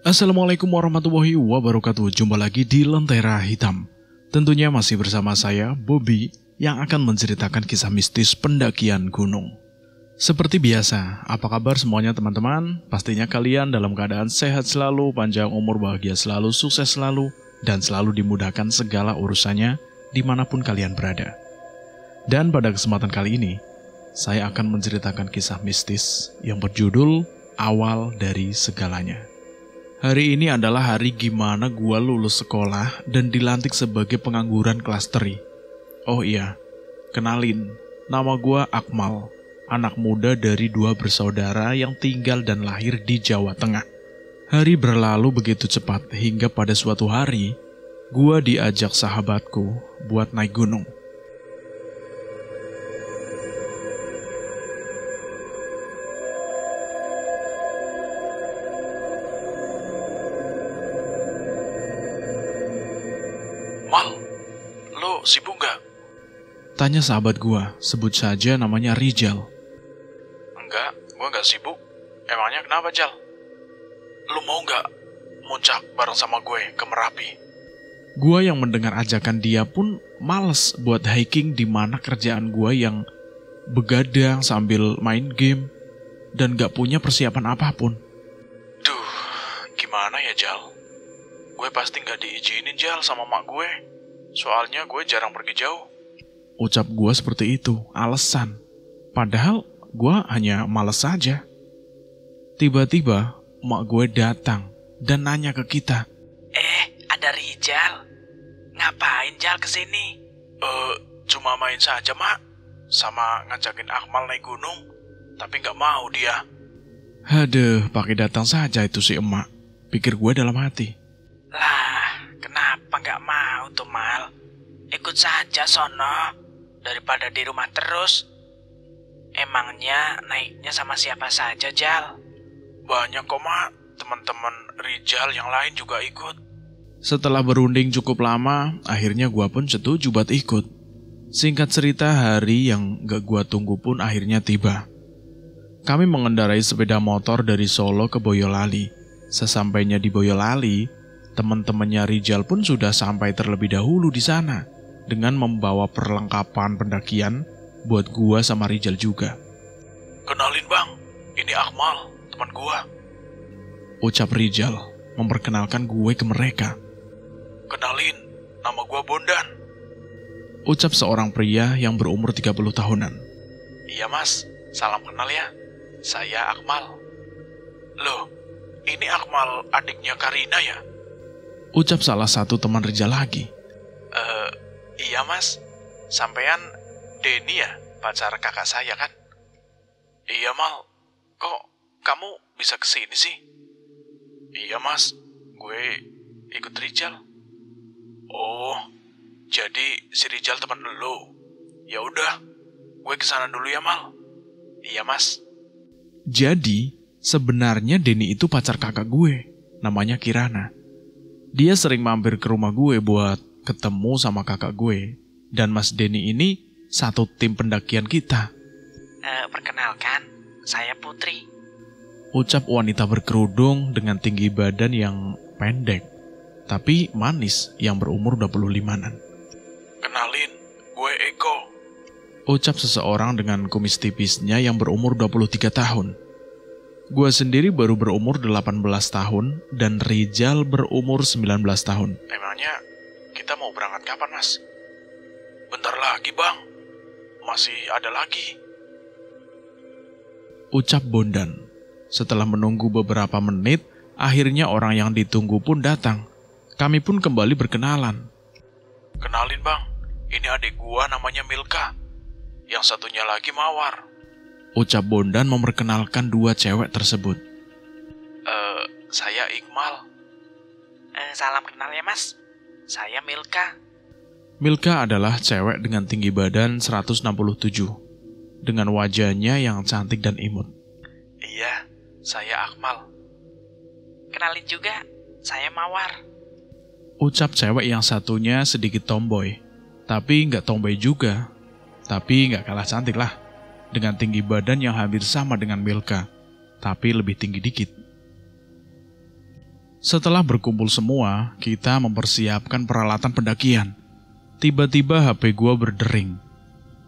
Assalamualaikum warahmatullahi wabarakatuh. Jumpa lagi di Lentera Hitam. Tentunya masih bersama saya, Bobby, yang akan menceritakan kisah mistis pendakian gunung. Seperti biasa, apa kabar semuanya teman-teman? Pastinya kalian dalam keadaan sehat selalu, panjang umur, bahagia selalu, sukses selalu, dan selalu dimudahkan segala urusannya dimanapun kalian berada. Dan pada kesempatan kali ini, saya akan menceritakan kisah mistis yang berjudul Awal dari Segalanya. Hari ini adalah hari gimana gua lulus sekolah dan dilantik sebagai pengangguran kelas teri. Oh iya, kenalin, nama gua Akmal, anak muda dari 2 bersaudara yang tinggal dan lahir di Jawa Tengah. Hari berlalu begitu cepat hingga pada suatu hari, gua diajak sahabatku buat naik gunung. Mal, lo sibuk gak? Tanya sahabat gua, sebut saja namanya Rijal. Enggak, gua gak sibuk. Emangnya kenapa, Jal? Lo mau gak muncak bareng sama gue ke Merapi? Gua yang mendengar ajakan dia pun males buat hiking di mana kerjaan gua yang begadang sambil main game dan gak punya persiapan apapun. Duh, gimana ya, Jal? Gue pasti gak diizinin, Jal, sama mak gue. Soalnya gue jarang pergi jauh. Ucap gue seperti itu, alasan. Padahal gue hanya malas saja. Tiba-tiba mak gue datang dan nanya ke kita. Ada Rijal. Ngapain Jal kesini? Cuma main saja, mak. Sama ngajakin Akmal naik gunung. Tapi gak mau dia. Aduh, pakai datang saja itu si emak. Pikir gue dalam hati. Lah, kenapa gak mau tuh Mal? Ikut saja sono, daripada di rumah terus. Emangnya naiknya sama siapa saja, Jal? Banyak kok, mak. Teman-teman Rijal yang lain juga ikut. Setelah berunding cukup lama, akhirnya gua pun setuju buat ikut. Singkat cerita, hari yang gak gua tunggu pun akhirnya tiba. Kami mengendarai sepeda motor dari Solo ke Boyolali. Sesampainya di Boyolali, teman-temannya Rijal pun sudah sampai terlebih dahulu di sana dengan membawa perlengkapan pendakian buat gua sama Rijal juga. Kenalin bang, ini Akmal, teman gua. Ucap Rijal memperkenalkan gue ke mereka. Kenalin, nama gua Bondan. Ucap seorang pria yang berumur 30 tahunan. Iya mas, salam kenal ya. Saya Akmal. Loh, ini Akmal adiknya Karina ya? Ucap salah satu teman Rijal lagi. Iya mas, sampean Denny ya, pacar kakak saya kan? Iya Mal, kok kamu bisa kesini sih? Iya mas, gue ikut Rijal. Oh, jadi si Rijal teman lo. Ya udah, gue kesana dulu ya Mal. Iya mas. Jadi sebenarnya Denny itu pacar kakak gue, namanya Kirana. Dia sering mampir ke rumah gue buat ketemu sama kakak gue. Dan Mas Denny ini satu tim pendakian kita. Perkenalkan, saya Putri. Ucap wanita berkerudung dengan tinggi badan yang pendek, tapi manis yang berumur 25-an. Kenalin, gue Eko. Ucap seseorang dengan kumis tipisnya yang berumur 23 tahun. Gue sendiri baru berumur 18 tahun dan Rijal berumur 19 tahun. Emangnya kita mau berangkat kapan, Mas? Bentar lagi, Bang. Masih ada lagi. Ucap Bondan. Setelah menunggu beberapa menit, akhirnya orang yang ditunggu pun datang. Kami pun kembali berkenalan. Kenalin, Bang. Ini adik gua namanya Milka. Yang satunya lagi Mawar. Ucap Bondan memperkenalkan 2 cewek tersebut. Saya Iqmal. Salam kenal ya mas. Saya Milka. Milka adalah cewek dengan tinggi badan 167. Dengan wajahnya yang cantik dan imut. Iya, saya Akmal. Kenalin juga, saya Mawar. Ucap cewek yang satunya sedikit tomboy. Tapi nggak tomboy juga. Tapi nggak kalah cantik lah. Dengan tinggi badan yang hampir sama dengan Milka. Tapi lebih tinggi dikit. Setelah berkumpul semua, kita mempersiapkan peralatan pendakian. Tiba-tiba HP gua berdering.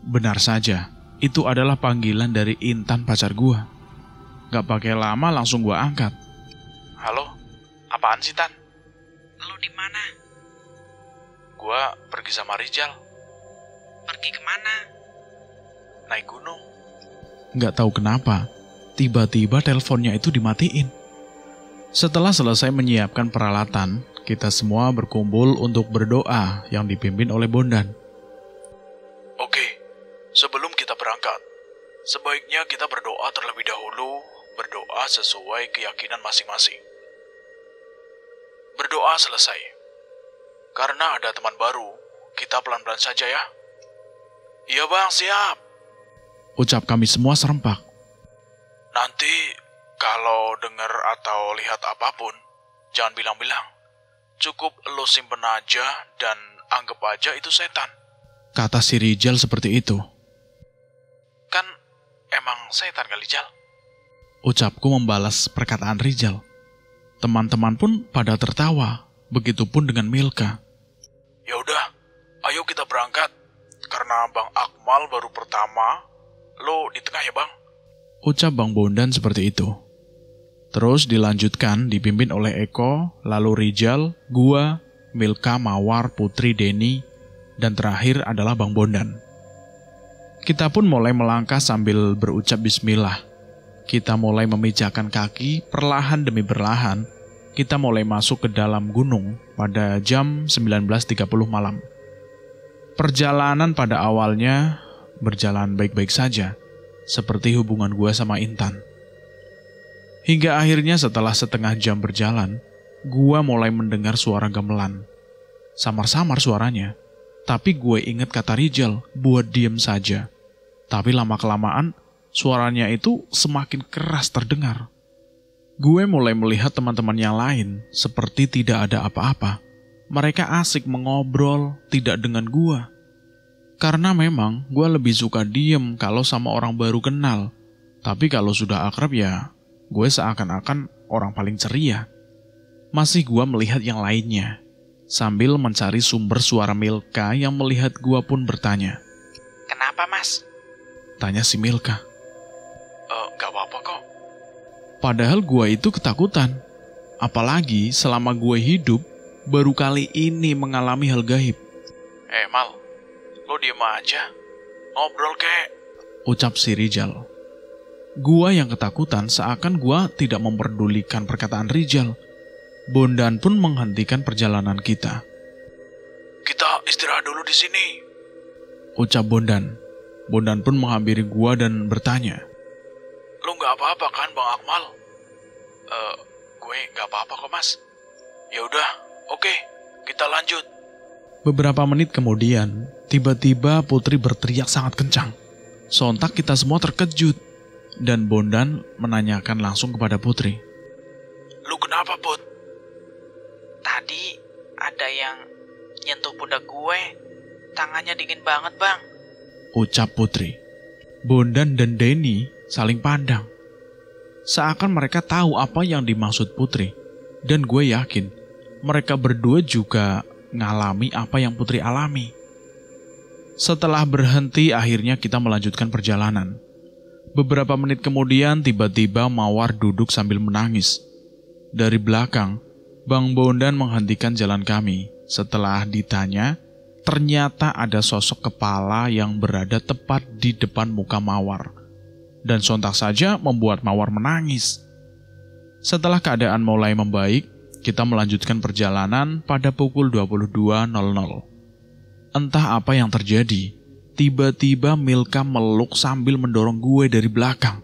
Benar saja, itu adalah panggilan dari Intan pacar gua. Gak pakai lama langsung gua angkat. Halo, apaan sih Tan? Lu di mana? Gua pergi sama Rijal. Pergi kemana? Naik gunung. Gak tahu kenapa, tiba-tiba teleponnya itu dimatiin. Setelah selesai menyiapkan peralatan, kita semua berkumpul untuk berdoa yang dipimpin oleh Bondan. Oke, sebelum kita berangkat, sebaiknya kita berdoa terlebih dahulu, berdoa sesuai keyakinan masing-masing. Berdoa selesai. Karena ada teman baru, kita pelan-pelan saja ya. Iya bang, siap. Ucap kami semua serempak. Nanti kalau dengar atau lihat apapun, jangan bilang-bilang. Cukup lo simpen aja dan anggap aja itu setan. Kata si Rijal seperti itu. Kan emang setan kali, Jal. Ucapku membalas perkataan Rijal. Teman-teman pun pada tertawa, begitupun dengan Milka. Ya udah, ayo kita berangkat. Karena Bang Akmal baru pertama, lo di tengah ya bang. Ucap Bang Bondan seperti itu. Terus dilanjutkan dipimpin oleh Eko, lalu Rijal, gua, Milka, Mawar, Putri, Denny, dan terakhir adalah Bang Bondan. Kita pun mulai melangkah sambil berucap bismillah. Kita mulai memijakan kaki perlahan demi perlahan. Kita mulai masuk ke dalam gunung pada jam 19.30 malam. Perjalanan pada awalnya berjalan baik-baik saja, seperti hubungan gua sama Intan. Hingga akhirnya setelah setengah jam berjalan, gua mulai mendengar suara gamelan. Samar-samar suaranya, tapi gue ingat kata Rijal buat diem saja. Tapi lama-kelamaan, suaranya itu semakin keras terdengar. Gue mulai melihat teman-teman yang lain seperti tidak ada apa-apa. Mereka asik mengobrol, tidak dengan gue. Karena memang gue lebih suka diem kalau sama orang baru kenal. Tapi kalau sudah akrab ya, gue seakan-akan orang paling ceria. Masih gue melihat yang lainnya. Sambil mencari sumber suara Milka yang melihat gue pun bertanya. Kenapa mas? Tanya si Milka. Gak apa-apa kok. Padahal gue itu ketakutan. Apalagi selama gue hidup, baru kali ini mengalami hal gaib. Mal, lo diem aja. Ngobrol kek. Ucap si Rijal. Gua yang ketakutan seakan gua tidak memperdulikan perkataan Rijal. Bondan pun menghentikan perjalanan kita. Kita istirahat dulu di sini. Ucap Bondan. Bondan pun menghampiri gua dan bertanya. Lo nggak apa-apa kan Bang Akmal? Gue nggak apa-apa kok mas. Ya udah, oke, kita lanjut. Beberapa menit kemudian, tiba-tiba Putri berteriak sangat kencang. Sontak kita semua terkejut. Dan Bondan menanyakan langsung kepada Putri. Lu kenapa, Put? Tadi ada yang nyentuh pundak gue. Tangannya dingin banget, Bang. Ucap Putri. Bondan dan Denny saling pandang. Seakan mereka tahu apa yang dimaksud Putri. Dan gue yakin mereka berdua juga ngalami apa yang Putri alami. Setelah berhenti, akhirnya kita melanjutkan perjalanan. Beberapa menit kemudian tiba-tiba Mawar duduk sambil menangis. Dari belakang, Bang Bondan menghentikan jalan kami. Setelah ditanya, ternyata ada sosok kepala yang berada tepat di depan muka Mawar. Dan sontak saja membuat Mawar menangis. Setelah keadaan mulai membaik, kita melanjutkan perjalanan pada pukul 22.00. Entah apa yang terjadi. Tiba-tiba Milka meluk sambil mendorong gue dari belakang.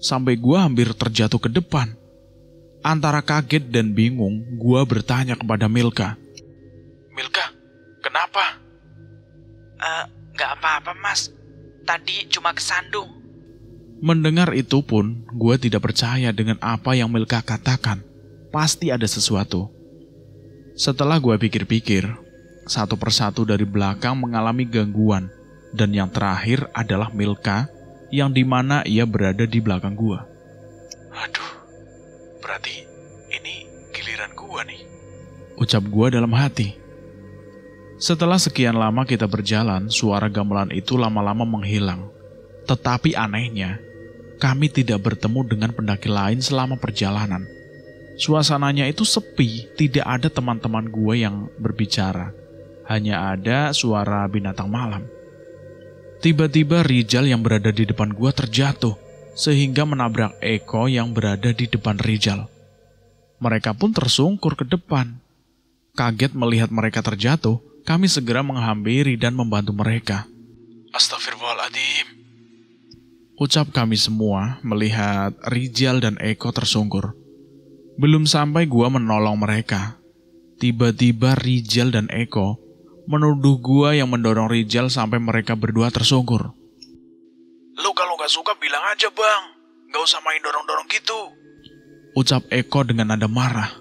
Sampai gue hampir terjatuh ke depan. Antara kaget dan bingung, gue bertanya kepada Milka. Milka, kenapa? Gak apa-apa mas. Tadi cuma kesandung. Mendengar itu pun, gue tidak percaya dengan apa yang Milka katakan. Pasti ada sesuatu. Setelah gue pikir-pikir, satu persatu dari belakang mengalami gangguan. Dan yang terakhir adalah Milka, yang dimana ia berada di belakang gua. Aduh, berarti ini giliran gua. ucap gua dalam hati. Setelah sekian lama kita berjalan, suara gamelan itu lama-lama menghilang. Tetapi anehnya, kami tidak bertemu dengan pendaki lain selama perjalanan. Suasananya itu sepi, tidak ada teman-teman gue yang berbicara. Hanya ada suara binatang malam. Tiba-tiba Rijal yang berada di depan gue terjatuh, sehingga menabrak Eko yang berada di depan Rijal. Mereka pun tersungkur ke depan. Kaget melihat mereka terjatuh, kami segera menghampiri dan membantu mereka. Astagfirullahaladzim, ucap kami semua melihat Rijal dan Eko tersungkur. Belum sampai gua menolong mereka, tiba-tiba Rijal dan Eko menuduh gua yang mendorong Rijal sampai mereka berdua tersungkur. Lu kalau gak suka bilang aja bang, gak usah main dorong-dorong gitu, ucap Eko dengan nada marah.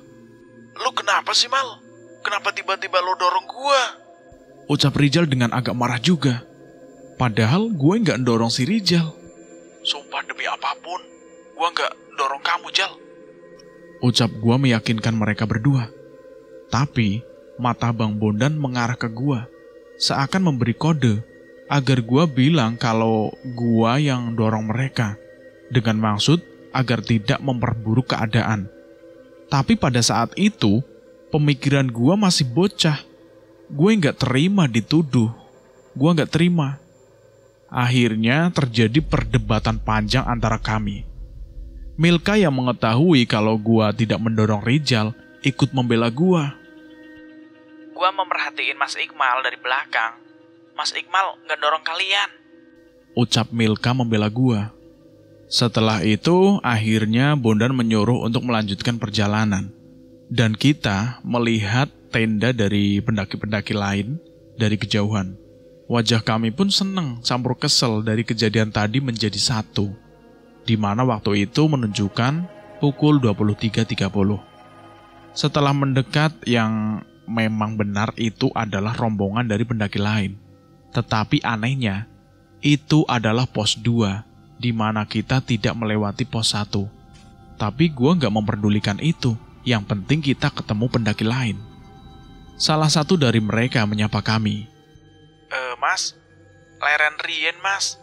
Lu kenapa sih Mal? Kenapa tiba-tiba lu dorong gua? Ucap Rijal dengan agak marah juga. Padahal gue gak dorong si Rijal. Sumpah demi apapun, gua gak dorong kamu Jal, ucap gua meyakinkan mereka berdua. Tapi mata Bang Bondan mengarah ke gua, seakan memberi kode agar gua bilang kalau gua yang dorong mereka, dengan maksud agar tidak memperburuk keadaan. Tapi pada saat itu, pemikiran gua masih bocah. Gue nggak terima dituduh. Gue nggak terima. Akhirnya terjadi perdebatan panjang antara kami. Milka yang mengetahui kalau gua tidak mendorong Rijal ikut membela gua. Gua memerhatiin Mas Iqmal dari belakang. Mas Iqmal nggak dorong kalian, ucap Milka membela gua. Setelah itu, akhirnya Bondan menyuruh untuk melanjutkan perjalanan. Dan kita melihat tenda dari pendaki-pendaki lain dari kejauhan. Wajah kami pun senang campur kesel dari kejadian tadi menjadi satu, di mana waktu itu menunjukkan pukul 23.30. Setelah mendekat, yang memang benar itu adalah rombongan dari pendaki lain. Tetapi anehnya, itu adalah pos 2, di mana kita tidak melewati pos 1. Tapi gue gak memperdulikan itu, yang penting kita ketemu pendaki lain. Salah satu dari mereka menyapa kami. Mas, leren rien mas,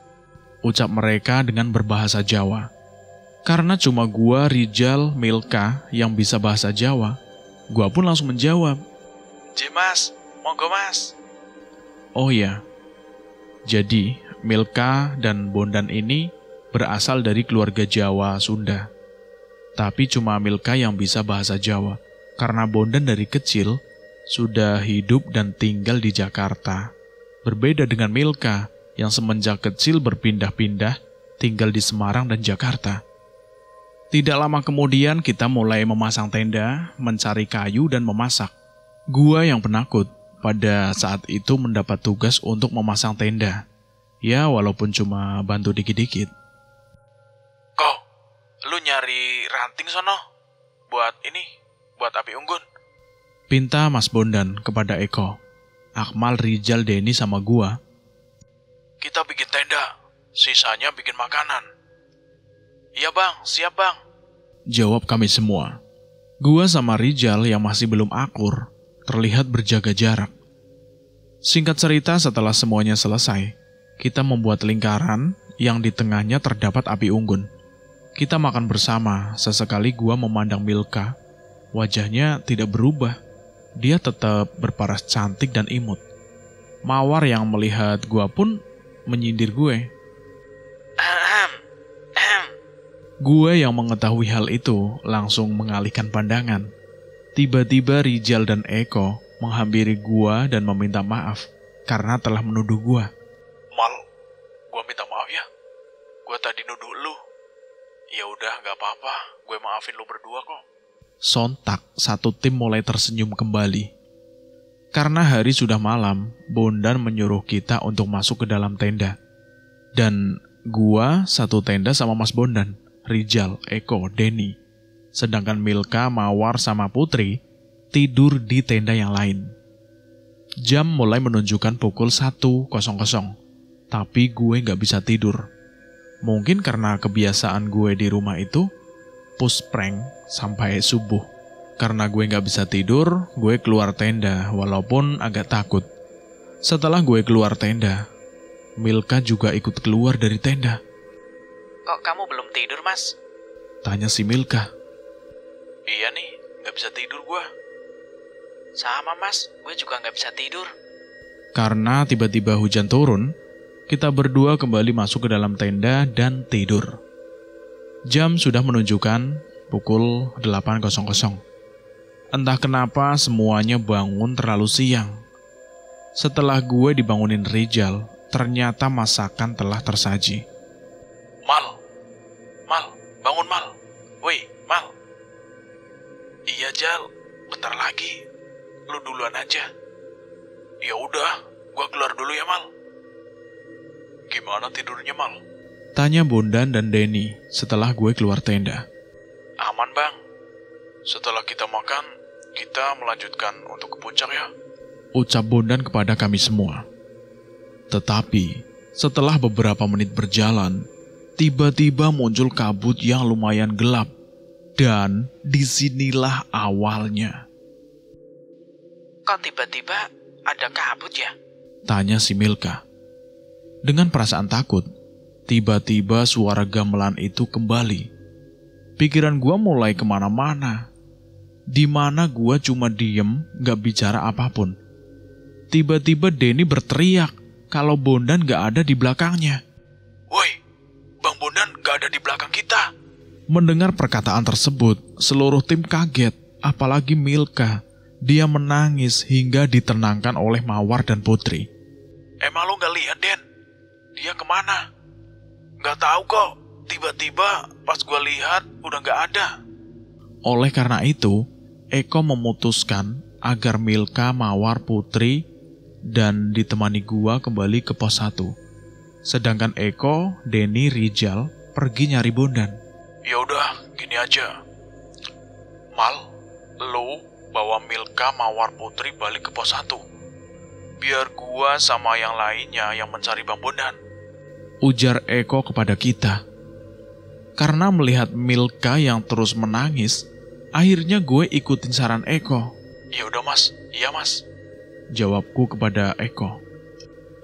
ucap mereka dengan berbahasa Jawa. Karena cuma gua, Rijal, Milka yang bisa bahasa Jawa, gua pun langsung menjawab. Mas, monggo mas. Oh ya, jadi Milka dan Bondan ini berasal dari keluarga Jawa Sunda. Tapi cuma Milka yang bisa bahasa Jawa, karena Bondan dari kecil sudah hidup dan tinggal di Jakarta. Berbeda dengan Milka yang semenjak kecil berpindah-pindah tinggal di Semarang dan Jakarta. Tidak lama kemudian kita mulai memasang tenda, mencari kayu dan memasak. Gua yang penakut pada saat itu mendapat tugas untuk memasang tenda. Ya walaupun cuma bantu dikit-dikit. Kok, lu nyari ranting sono? Buat api unggun? Pinta Mas Bondan kepada Eko, Akmal, Rijal, Denny sama gua. Kita bikin tenda, sisanya bikin makanan. Iya bang, siap bang, jawab kami semua. Gua sama Rijal yang masih belum akur terlihat berjaga jarak. Singkat cerita, setelah semuanya selesai, kita membuat lingkaran yang di tengahnya terdapat api unggun. Kita makan bersama. Sesekali gua memandang Milka. Wajahnya tidak berubah. Dia tetap berparas cantik dan imut. Mawar yang melihat gua pun menyindir gue. Gue yang mengetahui hal itu langsung mengalihkan pandangan. Tiba-tiba Rijal dan Eko menghampiri gua dan meminta maaf karena telah menuduh gua. Mal, gua minta maaf ya. Gua tadi nuduh lu. Ya udah, gak apa-apa. Gue maafin lu berdua kok. Sontak, satu tim mulai tersenyum kembali. Karena hari sudah malam, Bondan menyuruh kita untuk masuk ke dalam tenda. Dan gua satu tenda sama Mas Bondan, Rijal, Eko, Denny. Sedangkan Milka, Mawar, sama Putri tidur di tenda yang lain. Jam mulai menunjukkan pukul 1.00. Tapi gue gak bisa tidur. Mungkin karena kebiasaan gue di rumah itu push prank sampai subuh. Karena gue gak bisa tidur, gue keluar tenda walaupun agak takut. Setelah gue keluar tenda, Milka juga ikut keluar dari tenda. Kok kamu belum tidur, Mas? Tanya si Milka. Iya nih, gak bisa tidur gue. Sama, Mas. Gue juga gak bisa tidur. Karena tiba-tiba hujan turun, kita berdua kembali masuk ke dalam tenda dan tidur. Jam sudah menunjukkan pukul 8.00. Entah kenapa semuanya bangun terlalu siang. Setelah gue dibangunin Rijal, ternyata masakan telah tersaji. Mal, bangun Mal. Woi, Mal. Iya Jal, bentar lagi. Lu duluan aja. Ya udah, gua keluar dulu ya Mal. Gimana tidurnya Mal? Tanya Bondan dan Denny setelah gue keluar tenda. Aman Bang. Setelah kita makan, kita melanjutkan untuk ke puncak ya. Ucap Bondan kepada kami semua. Tetapi setelah beberapa menit berjalan, tiba-tiba muncul kabut yang lumayan gelap. Dan disinilah awalnya. Kok tiba-tiba ada kabut ya? Tanya si Milka. Dengan perasaan takut, tiba-tiba suara gamelan itu kembali. Pikiran gua mulai kemana-mana. Di mana gua cuma diem, gak bicara apapun. Tiba-tiba Denny berteriak kalau Bondan gak ada di belakangnya. Woi, Bang Bondan gak ada di belakang kita. Mendengar perkataan tersebut, seluruh tim kaget, apalagi Milka. Dia menangis hingga ditenangkan oleh Mawar dan Putri. Emang lo gak lihat, Den? Dia kemana? Gak tahu kok. Tiba-tiba pas gue lihat udah gak ada. Oleh karena itu, Eko memutuskan agar Milka, Mawar, Putri, dan ditemani gua kembali ke pos 1. Sedangkan Eko, Denny, Rijal pergi nyari Bondan. Ya udah, gini aja. Mal, lo bawa Milka, Mawar, Putri balik ke pos 1. Biar gua sama yang lainnya yang mencari Bang Bondan. Ujar Eko kepada kita. Karena melihat Milka yang terus menangis, akhirnya gue ikutin saran Eko. Ya udah Mas, iya Mas. Jawabku kepada Eko.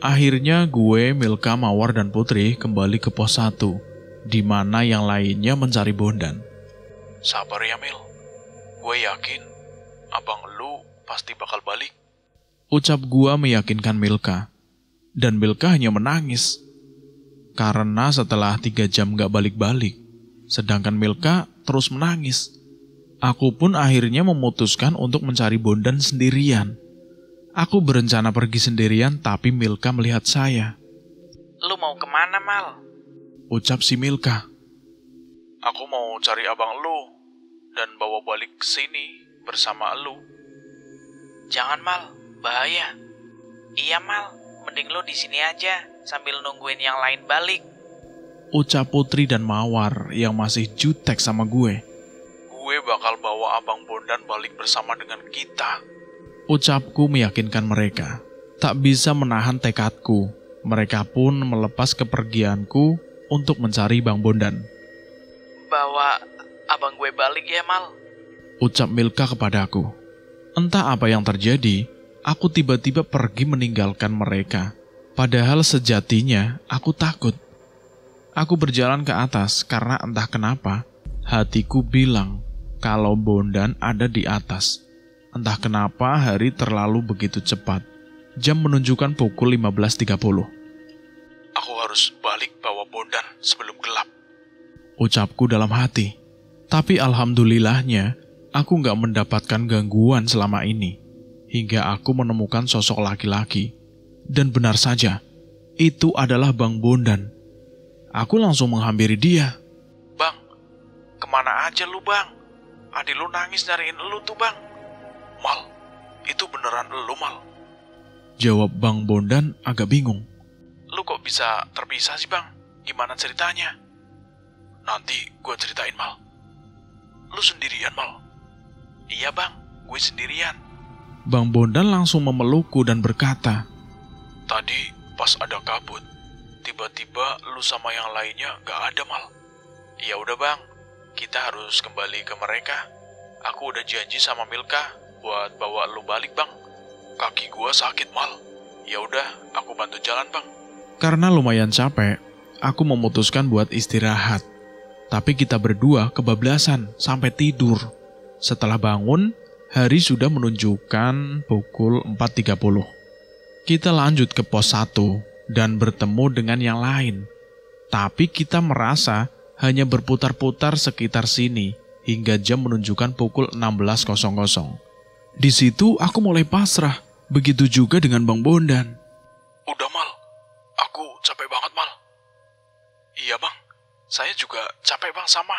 Akhirnya gue, Milka, Mawar, dan Putri kembali ke pos 1, di mana yang lainnya mencari Bondan. Sabar ya Mil, gue yakin abang lu pasti bakal balik. Ucap gua meyakinkan Milka. Dan Milka hanya menangis. Karena setelah 3 jam gak balik-balik, sedangkan Milka terus menangis. Aku pun akhirnya memutuskan untuk mencari Bondan sendirian. Aku berencana pergi sendirian, tapi Milka melihat saya. Lu mau kemana, Mal? Ucap si Milka. Aku mau cari abang lu dan bawa balik ke sini bersama lu. Jangan, Mal. Bahaya. Iya, Mal. Mending lu di sini aja sambil nungguin yang lain balik. Ucap Putri dan Mawar yang masih jutek sama gue. Gue bakal bawa abang Bondan balik bersama dengan kita. Ucapku meyakinkan mereka. Tak bisa menahan tekadku. Mereka pun melepas kepergianku untuk mencari Bang Bondan. Bawa abang gue balik ya, Mal. Ucap Milka kepadaku. Entah apa yang terjadi, aku tiba-tiba pergi meninggalkan mereka. Padahal sejatinya aku takut. Aku berjalan ke atas karena entah kenapa hatiku bilang kalau Bondan ada di atas. Entah kenapa hari terlalu begitu cepat. Jam menunjukkan pukul 15.30. Aku harus balik bawa Bondan sebelum gelap. Ucapku dalam hati. Tapi alhamdulillahnya, aku gak mendapatkan gangguan selama ini. Hingga aku menemukan sosok laki-laki. Dan benar saja, itu adalah Bang Bondan. Aku langsung menghampiri dia. Bang, kemana aja lu Bang? Adik lu nangis nyariin lu tuh Bang. Mal, itu beneran lu Mal? Jawab Bang Bondan agak bingung. Lu kok bisa terpisah sih Bang? Gimana ceritanya? Nanti gue ceritain Mal. Lu sendirian Mal? Iya Bang, gue sendirian. Bang Bondan langsung memelukku dan berkata, Tadi pas ada kabut, tiba-tiba lu sama yang lainnya gak ada Mal. Ya udah Bang, kita harus kembali ke mereka. Aku udah janji sama Milka buat bawa lu balik, Bang. Kaki gua sakit, Mal. Ya udah, aku bantu jalan, Bang. Karena lumayan capek, aku memutuskan buat istirahat. Tapi kita berdua kebablasan sampai tidur. Setelah bangun, hari sudah menunjukkan pukul 4.30. Kita lanjut ke pos 1 dan bertemu dengan yang lain. Tapi kita merasa hanya berputar-putar sekitar sini hingga jam menunjukkan pukul 16.00. Di situ aku mulai pasrah, begitu juga dengan Bang Bondan. Udah, Mal. Aku capek banget, Mal. Iya, Bang. Saya juga capek, Bang, sama.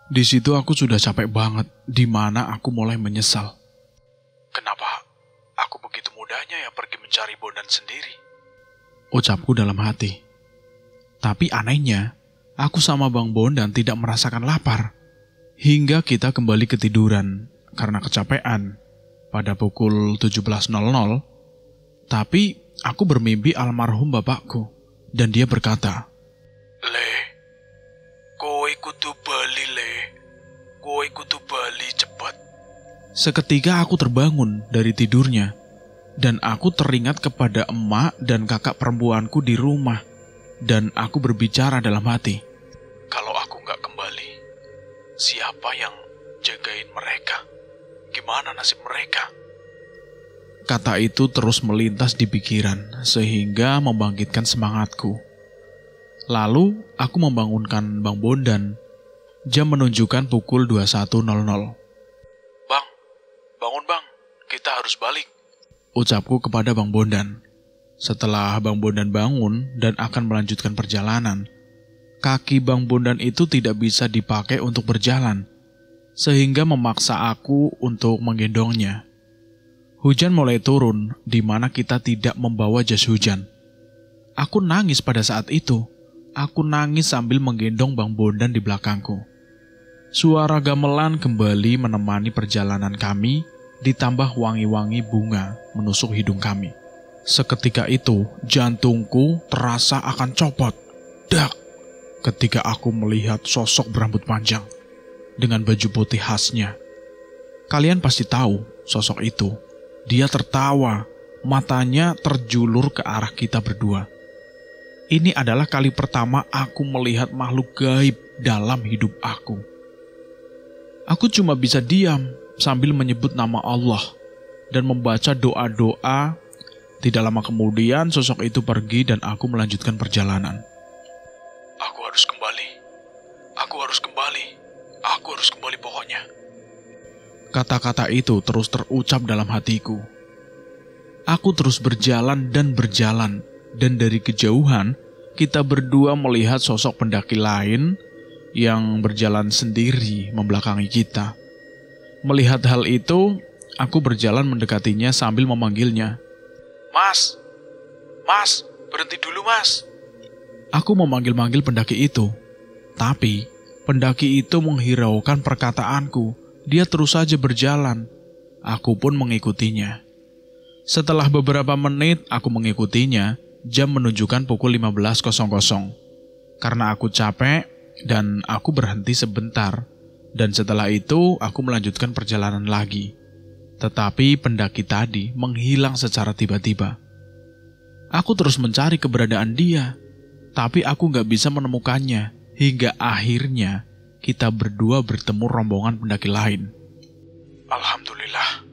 Di situ aku sudah capek banget, di mana aku mulai menyesal. Kenapa aku begitu mudahnya ya pergi mencari Bondan sendiri? Ucapku dalam hati. Tapi anehnya, aku sama Bang Bondan tidak merasakan lapar. Hingga kita kembali ketiduran karena kecapean pada pukul 17.00. Tapi aku bermimpi almarhum bapakku dan dia berkata, Le, kowe kudu bali, Le. Kowe kudu bali cepet. Seketika aku terbangun dari tidurnya dan aku teringat kepada emak dan kakak perempuanku di rumah dan aku berbicara dalam hati. Kalau aku nggak kembali, siapa yang jagain mereka? Gimana nasib mereka? Kata itu terus melintas di pikiran sehingga membangkitkan semangatku. Lalu aku membangunkan Bang Bondan. Jam menunjukkan pukul 21.00. Bang, bangun, Bang. Kita harus balik. Ucapku kepada Bang Bondan. Setelah Bang Bondan bangun dan akan melanjutkan perjalanan, kaki Bang Bondan itu tidak bisa dipakai untuk berjalan, sehingga memaksa aku untuk menggendongnya. Hujan mulai turun, di mana kita tidak membawa jas hujan. Aku nangis pada saat itu. Aku nangis sambil menggendong Bang Bondan di belakangku. Suara gamelan kembali menemani perjalanan kami, ditambah wangi-wangi bunga menusuk hidung kami. Seketika itu, jantungku terasa akan copot. Dak! Ketika aku melihat sosok berambut panjang dengan baju putih khasnya. Kalian pasti tahu sosok itu. Dia tertawa, matanya terjulur ke arah kita berdua. Ini adalah kali pertama aku melihat makhluk gaib dalam hidup aku. Aku cuma bisa diam sambil menyebut nama Allah dan membaca doa-doa. Tidak lama kemudian sosok itu pergi dan aku melanjutkan perjalanan. Aku harus kembali. Aku harus kembali. Aku harus kembali pokoknya. Kata-kata itu terus terucap dalam hatiku. Aku terus berjalan dan berjalan. Dan dari kejauhan, kita berdua melihat sosok pendaki lain yang berjalan sendiri membelakangi kita. Melihat hal itu, aku berjalan mendekatinya sambil memanggilnya. Mas! Mas! Berhenti dulu, Mas! Aku memanggil-manggil pendaki itu. Tapi, pendaki itu menghiraukan perkataanku. Dia terus saja berjalan. Aku pun mengikutinya. Setelah beberapa menit aku mengikutinya, jam menunjukkan pukul 15.00. Karena aku capek dan aku berhenti sebentar. Dan setelah itu aku melanjutkan perjalanan lagi. Tetapi pendaki tadi menghilang secara tiba-tiba. Aku terus mencari keberadaan dia. Tapi aku gak bisa menemukannya. Hingga akhirnya kita berdua bertemu rombongan pendaki lain. Alhamdulillah,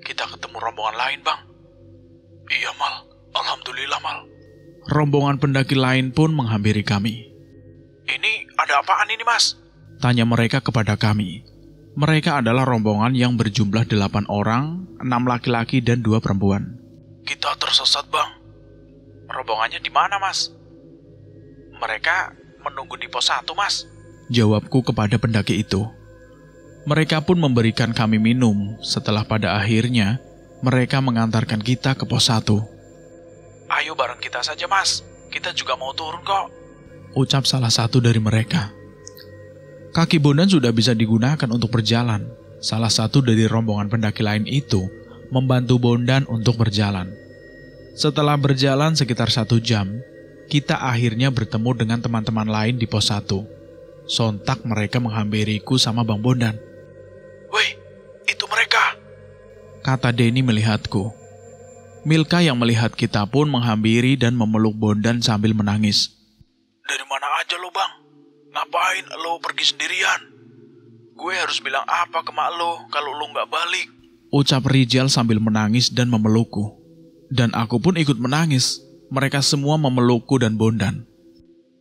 kita ketemu rombongan lain, Bang. Iya, Mal. Alhamdulillah, Mal. Rombongan pendaki lain pun menghampiri kami. Ini ada apaan ini, Mas? Tanya mereka kepada kami. Mereka adalah rombongan yang berjumlah 8 orang, 6 laki-laki dan 2 perempuan. Kita tersesat, Bang. Rombongannya di mana, Mas? Mereka menunggu di pos 1, Mas. Jawabku kepada pendaki itu. Mereka pun memberikan kami minum. Setelah pada akhirnya, mereka mengantarkan kita ke pos 1. Ayo bareng kita saja, Mas. Kita juga mau turun kok. Ucap salah satu dari mereka. Kaki Bondan sudah bisa digunakan untuk berjalan. Salah satu dari rombongan pendaki lain itu membantu Bondan untuk berjalan. Setelah berjalan sekitar 1 jam, kita akhirnya bertemu dengan teman-teman lain di pos 1. Sontak mereka menghampiriku sama Bang Bondan. Woi, kata Denny melihatku. Milka yang melihat kita pun menghampiri dan memeluk Bondan sambil menangis. Dari mana aja lo bang? Ngapain lo pergi sendirian? Gue harus bilang apa ke mak lo kalau lo nggak balik? Ucap Rijal sambil menangis dan memelukku. Dan aku pun ikut menangis. Mereka semua memelukku dan Bondan.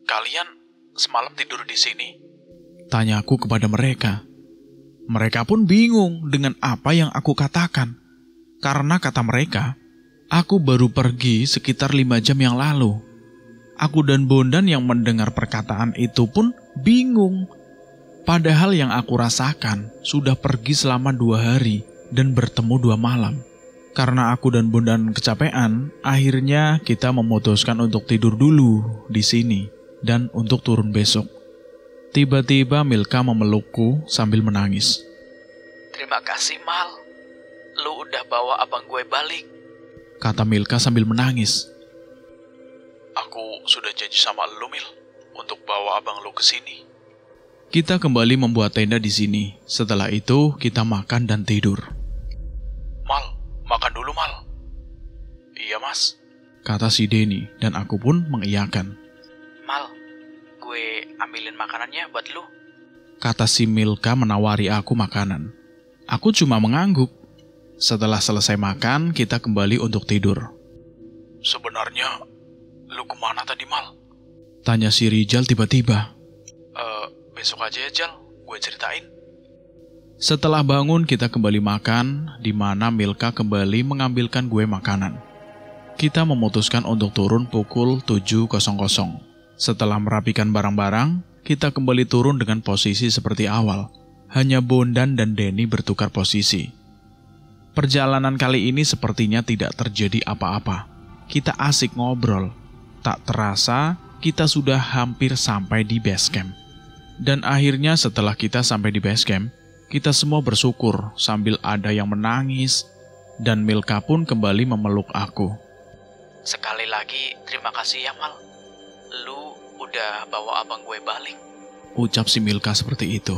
Kalian semalam tidur di sini? Tanyaku kepada mereka. Mereka pun bingung dengan apa yang aku katakan. Karena kata mereka, aku baru pergi sekitar 5 jam yang lalu. Aku dan Bondan yang mendengar perkataan itu pun bingung. Padahal yang aku rasakan sudah pergi selama 2 hari dan bertemu 2 malam. Karena aku dan Bondan kecapean, akhirnya kita memutuskan untuk tidur dulu di sini dan untuk turun besok. Tiba-tiba Milka memelukku sambil menangis. Terima kasih Mal, lu udah bawa abang gue balik, kata Milka sambil menangis. Aku sudah janji sama lu Mil, untuk bawa abang lu ke sini. Kita kembali membuat tenda di sini. Setelah itu kita makan dan tidur. Mal, makan dulu Mal. Iya mas, kata si Denny dan aku pun mengiyakan. Mal, gue ambilin makanannya buat lu, kata si Milka menawari aku makanan. Aku cuma mengangguk. Setelah selesai makan, kita kembali untuk tidur. Sebenarnya, lu kemana tadi Mal? Tanya si Rijal tiba-tiba. Besok aja ya Jal, gue ceritain. Setelah bangun, kita kembali makan, di mana Milka kembali mengambilkan gue makanan. Kita memutuskan untuk turun pukul 7.00. Setelah merapikan barang-barang, kita kembali turun dengan posisi seperti awal. Hanya Bondan dan Denny bertukar posisi. Perjalanan kali ini sepertinya tidak terjadi apa-apa. Kita asik ngobrol. Tak terasa, kita sudah hampir sampai di base camp. Dan akhirnya setelah kita sampai di base camp, kita semua bersyukur sambil ada yang menangis. Dan Milka pun kembali memeluk aku. Sekali lagi terima kasih ya Mal, lu udah bawa abang gue balik, ucap si Milka seperti itu.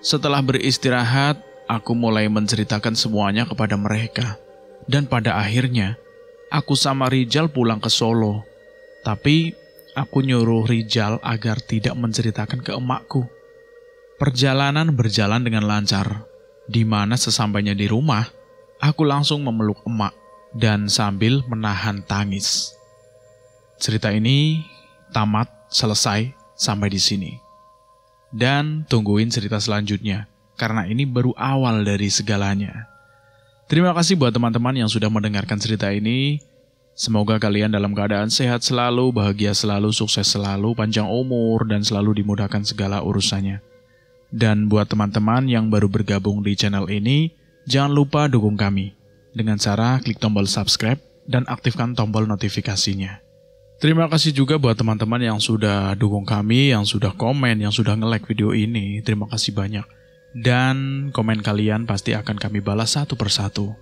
Setelah beristirahat, aku mulai menceritakan semuanya kepada mereka. Dan pada akhirnya, aku sama Rijal pulang ke Solo. Tapi, aku nyuruh Rijal agar tidak menceritakan ke emakku. Perjalanan berjalan dengan lancar, di mana sesampainya di rumah, aku langsung memeluk emak dan sambil menahan tangis. Cerita ini tamat selesai sampai di sini. Dan tungguin cerita selanjutnya, karena ini baru awal dari segalanya. Terima kasih buat teman-teman yang sudah mendengarkan cerita ini. Semoga kalian dalam keadaan sehat selalu, bahagia selalu, sukses selalu, panjang umur, dan selalu dimudahkan segala urusannya. Dan buat teman-teman yang baru bergabung di channel ini, jangan lupa dukung kami dengan cara klik tombol subscribe dan aktifkan tombol notifikasinya. Terima kasih juga buat teman-teman yang sudah dukung kami, yang sudah komen, yang sudah nge-like video ini. Terima kasih banyak. Dan komen kalian pasti akan kami balas satu persatu.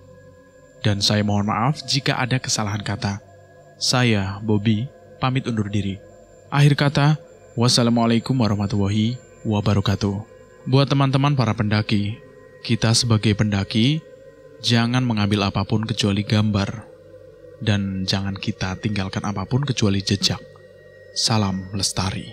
Dan saya mohon maaf jika ada kesalahan kata. Saya, Bobby, pamit undur diri. Akhir kata, wassalamualaikum warahmatullahi wabarakatuh. Buat teman-teman para pendaki, kita sebagai pendaki, jangan mengambil apapun kecuali gambar. Dan jangan kita tinggalkan apapun kecuali jejak. Salam lestari.